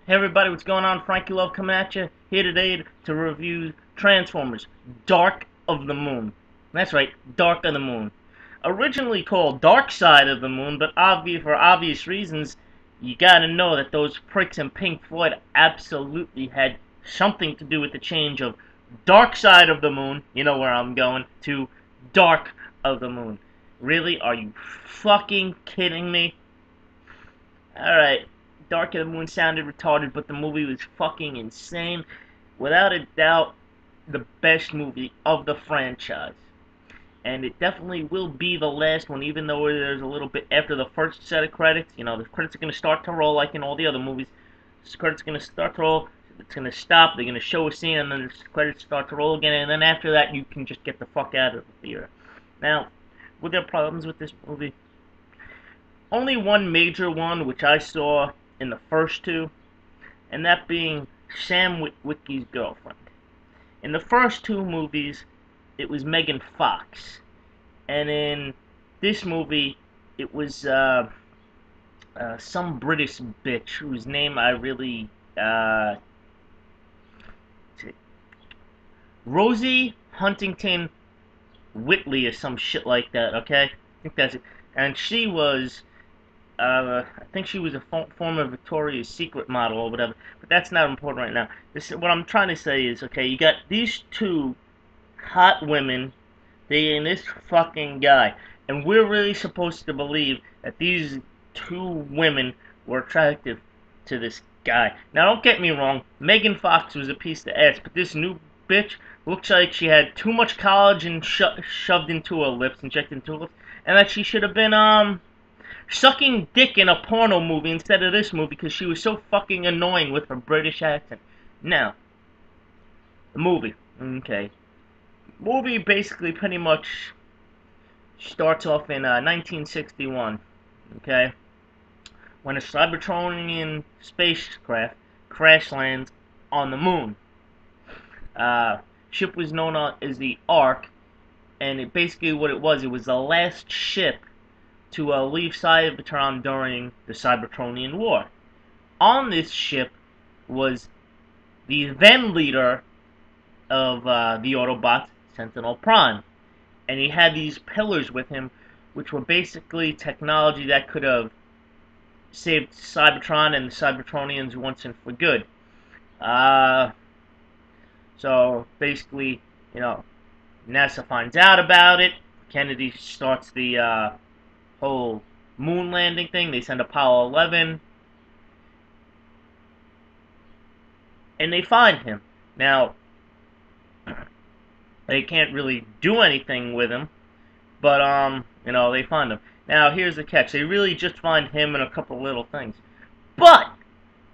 Hey everybody, what's going on? Frankie Love coming at you here today to review Transformers Dark of the Moon. That's right, Dark of the Moon. Originally called Dark Side of the Moon, but for obvious reasons, you gotta know that those pricks in Pink Floyd absolutely had something to do with the change of Dark Side of the Moon, you know where I'm going, to Dark of the Moon. Really? Are you fucking kidding me? Alright, Dark of the Moon sounded retarded, but the movie was fucking insane. Without a doubt, the best movie of the franchise. And it definitely will be the last one, even though there's a little bit after the first set of credits. You know, the credits are going to start to roll like in all the other movies. The credits are going to start to roll, it's going to stop, they're going to show a scene, and then the credits start to roll again, and then after that, you can just get the fuck out of the theater. Now, were there problems with this movie? Only one major one, which I saw in the first two, and that being Sam Witwicky's girlfriend. In the first two movies, it was Megan Fox, and in this movie, it was some British bitch whose name I really Rosie Huntington-Whiteley or some shit like that. Okay, I think that's it, and she was. I think she was a former Victoria's Secret model or whatever, but that's not important right now. What I'm trying to say is, okay, you got these two hot women, they and this fucking guy, and we're really supposed to believe that these two women were attractive to this guy. Now, don't get me wrong, Megan Fox was a piece of ass, but this new bitch looks like she had too much collagen shoved into her lips, injected into her lips, and that she should have been, sucking dick in a porno movie instead of this movie because she was so fucking annoying with her British accent. Now, the movie. Okay. Movie basically pretty much starts off in 1961. Okay. When a Cybertronian spacecraft crash lands on the moon. Ship was known as the Ark, and basically what it was the last ship to leave Cybertron during the Cybertronian War. On this ship was the then leader of the Autobots, Sentinel Prime. And he had these pillars with him, which were basically technology that could have saved Cybertron and the Cybertronians once and for good. So basically, you know, NASA finds out about it. Kennedy starts the whole moon landing thing. They send Apollo 11, and they find him. Now, they can't really do anything with him, but you know, they find him. Now, here's the catch: they really just find him and a couple little things. But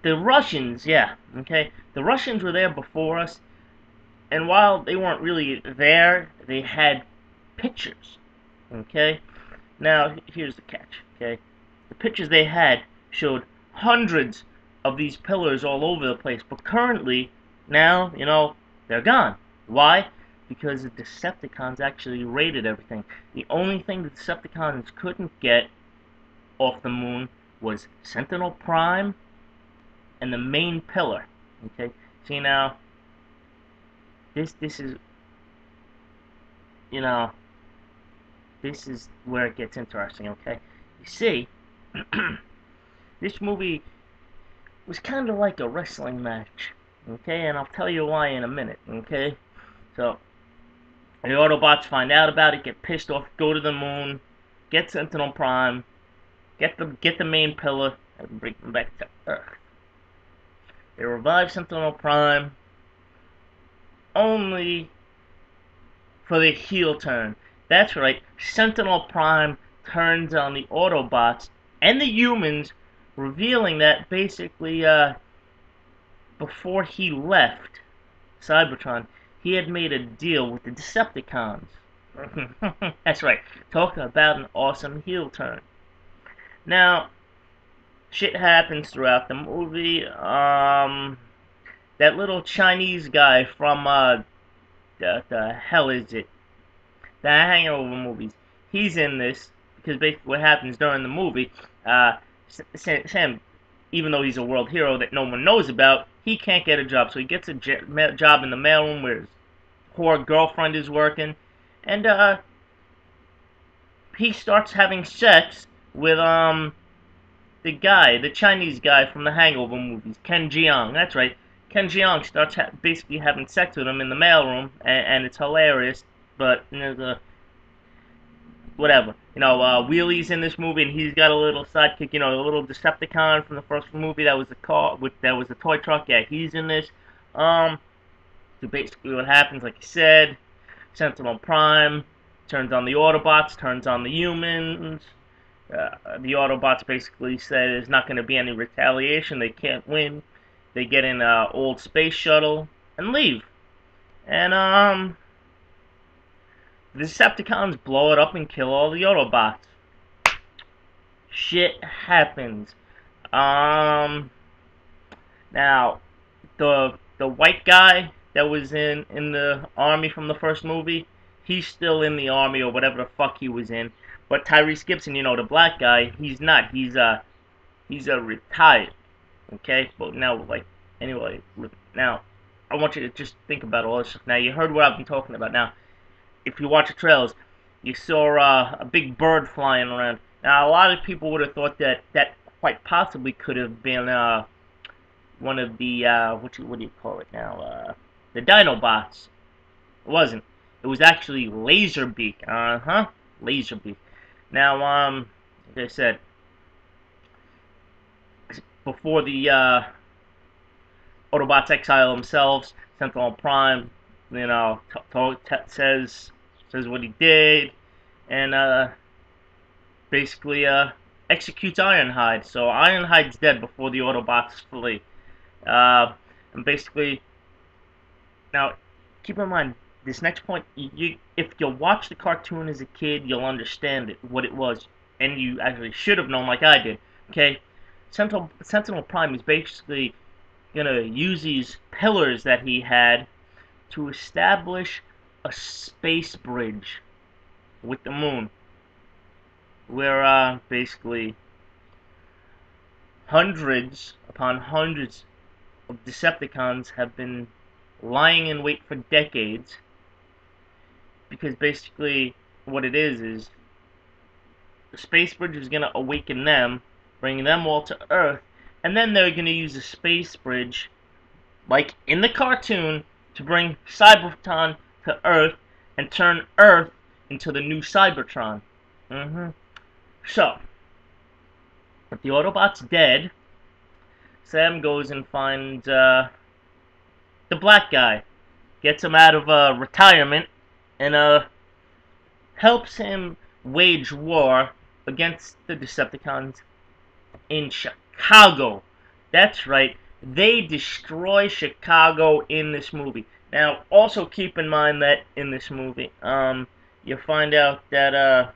the Russians, yeah, okay, the Russians were there before us, and while they weren't really there, they had pictures. Okay. Now, here's the catch, okay? The pictures they had showed hundreds of these pillars all over the place, but currently, now, you know, they're gone. Why? Because the Decepticons actually raided everything. The only thing the Decepticons couldn't get off the moon was Sentinel Prime and the main pillar, okay? See, now, this is, you know, this is where it gets interesting, okay? You see, this movie was kind of like a wrestling match, okay? And I'll tell you why in a minute, okay? So, the Autobots find out about it, get pissed off, go to the moon, get Sentinel Prime, get the main pillar, and bring them back to Earth. They revive Sentinel Prime, only for the heel turn. That's right, Sentinel Prime turns on the Autobots and the humans, revealing that basically, before he left Cybertron, he had made a deal with the Decepticons. That's right, talking about an awesome heel turn. Now, shit happens throughout the movie. That little Chinese guy from, the hell is it? The Hangover movies. He's in this because basically what happens during the movie, Sam even though he's a world hero that no one knows about, he can't get a job. So he gets a job in the mailroom where his poor girlfriend is working, and he starts having sex with the Chinese guy from the Hangover movies, Ken Jeong. That's right. Ken Jeong starts basically having sex with him in the mailroom, and it's hilarious. But whatever. Wheelie's in this movie, and he's got a little sidekick. The little Decepticon from the first movie that was a car, that was a toy truck. Yeah, he's in this. So basically, what happens, like I said, Sentinel Prime turns on the Autobots, turns on the humans. The Autobots basically say there's not going to be any retaliation. They can't win. They get in an old space shuttle and leave. And the Decepticons blow it up and kill all the Autobots. Shit happens. Now the white guy that was in the army from the first movie, he's still in the army or whatever the fuck he was in. But Tyrese Gibson, the black guy, he's not. He's retired. Okay? But now, anyway, now, I want you to just think about all this stuff. Now, you heard what I've been talking about. Now, if you watch the trailers, you saw a big bird flying around. Now, a lot of people would have thought that quite possibly could have been one of the, what do you call it now, the Dinobots. It wasn't. It was actually Laserbeak. Laserbeak. Now, like I said, before the Autobots exile themselves, Sentinel Prime, says what he did, and basically executes Ironhide. So Ironhide's dead before the Autobots flee. And basically, now keep in mind, this next point, if you watch the cartoon as a kid, you'll understand what it was, and you actually should have known like I did. Okay, Sentinel Prime is basically gonna use these pillars that he had to establish a space bridge with the moon, where basically hundreds upon hundreds of Decepticons have been lying in wait for decades, because basically what it is the space bridge is going to awaken them, bring them all to Earth, and then they're going to use the space bridge, like in the cartoon, to bring Cybertron to Earth and turn Earth into the new Cybertron. So, with the Autobots dead, Sam goes and finds the black guy, gets him out of retirement, and helps him wage war against the Decepticons in Chicago. That's right, they destroy Chicago in this movie. Now, also keep in mind that in this movie, you find out that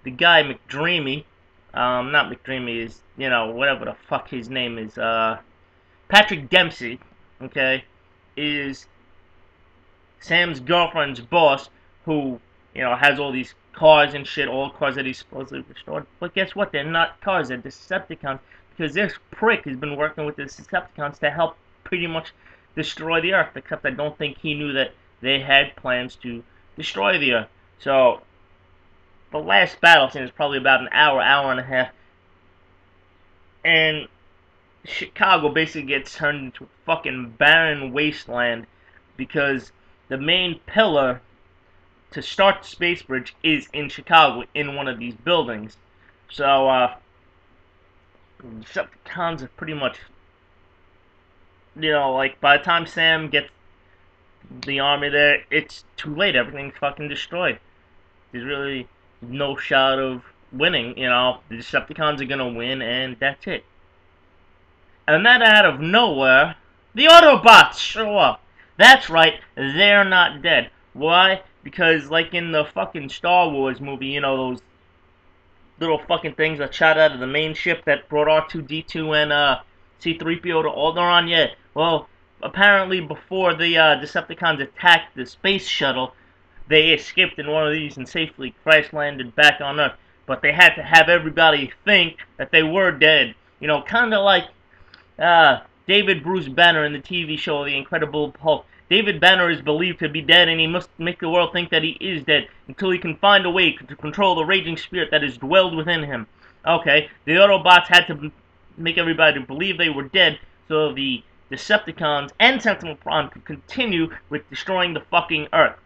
the guy McDreamy, not McDreamy, is, whatever the fuck his name is, Patrick Dempsey, okay, is Sam's girlfriend's boss, who, has all these cars and shit, all cars that he's supposedly restored. But guess what? They're not cars, they're Decepticons, because this prick has been working with the Decepticons to help pretty much destroy the Earth, except I don't think he knew that they had plans to destroy the Earth. So, the last battle scene is probably about an hour and a half, and Chicago basically gets turned into a fucking barren wasteland, because the main pillar to start the space bridge is in Chicago, in one of these buildings. So, Decepticons are pretty much, by the time Sam gets the army there, it's too late. Everything's fucking destroyed. There's really no shot of winning, The Decepticons are gonna win, and that's it. And then out of nowhere, the Autobots show up. That's right, they're not dead. Why? Because, like in the fucking Star Wars movie, those little fucking things that shot out of the main ship that brought R2-D2 and C-3PO to Alderaan, yeah. Well, apparently before the Decepticons attacked the space shuttle, they escaped in one of these and safely crash landed back on Earth. But they had to have everybody think that they were dead. You know, kind of like David Bruce Banner in the TV show The Incredible Hulk. David Banner is believed to be dead, and he must make the world think that he is dead until he can find a way to control the raging spirit that has dwelled within him. Okay, the Autobots had to make everybody believe they were dead, so the Decepticons and Sentinel Prime could continue with destroying the fucking Earth.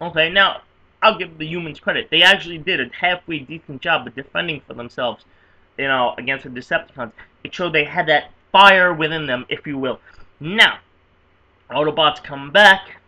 Okay, now, I'll give the humans credit. They actually did a halfway decent job of defending for themselves, you know, against the Decepticons. It showed they had that fire within them, if you will. Now, Autobots come back.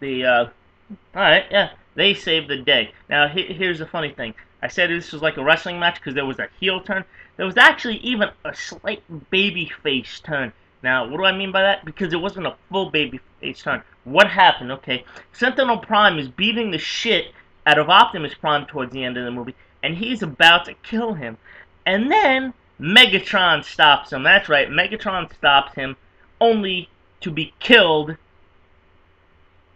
Alright, yeah, they saved the day. Now, here's the funny thing. I said this was like a wrestling match because there was a heel turn. There was actually even a slight baby face turn. Now, what do I mean by that? Because it wasn't a full baby face turn. What happened? Okay, Sentinel Prime is beating the shit out of Optimus Prime towards the end of the movie, and he's about to kill him. And then Megatron stops him. That's right, Megatron stops him, only to be killed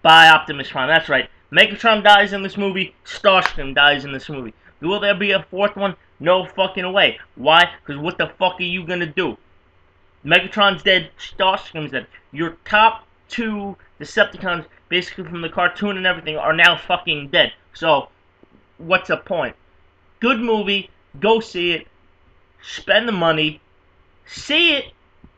by Optimus Prime. That's right, Megatron dies in this movie, Starscream dies in this movie. Will there be a fourth one? No fucking way. Why? Because what the fuck are you gonna do? Megatron's dead, Starscream's dead. Your top two Decepticons, basically from the cartoon and everything, are now fucking dead. So, what's the point? Good movie, go see it, spend the money, see it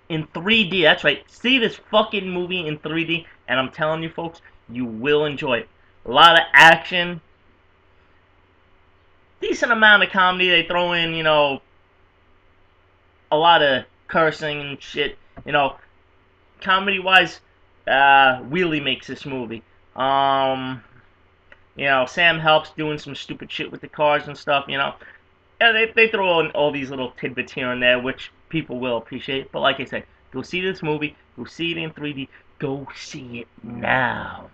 in 3D. That's right, see this fucking movie in 3D, and I'm telling you folks, you will enjoy it. A lot of action, decent amount of comedy. They throw in, you know, a lot of cursing and shit. You know, comedy-wise, Wheelie makes this movie. You know, Sam helps doing some stupid shit with the cars and stuff, you know. And they throw in all these little tidbits here and there, which people will appreciate. But like I said, go see this movie. Go see it in 3D. Go see it now.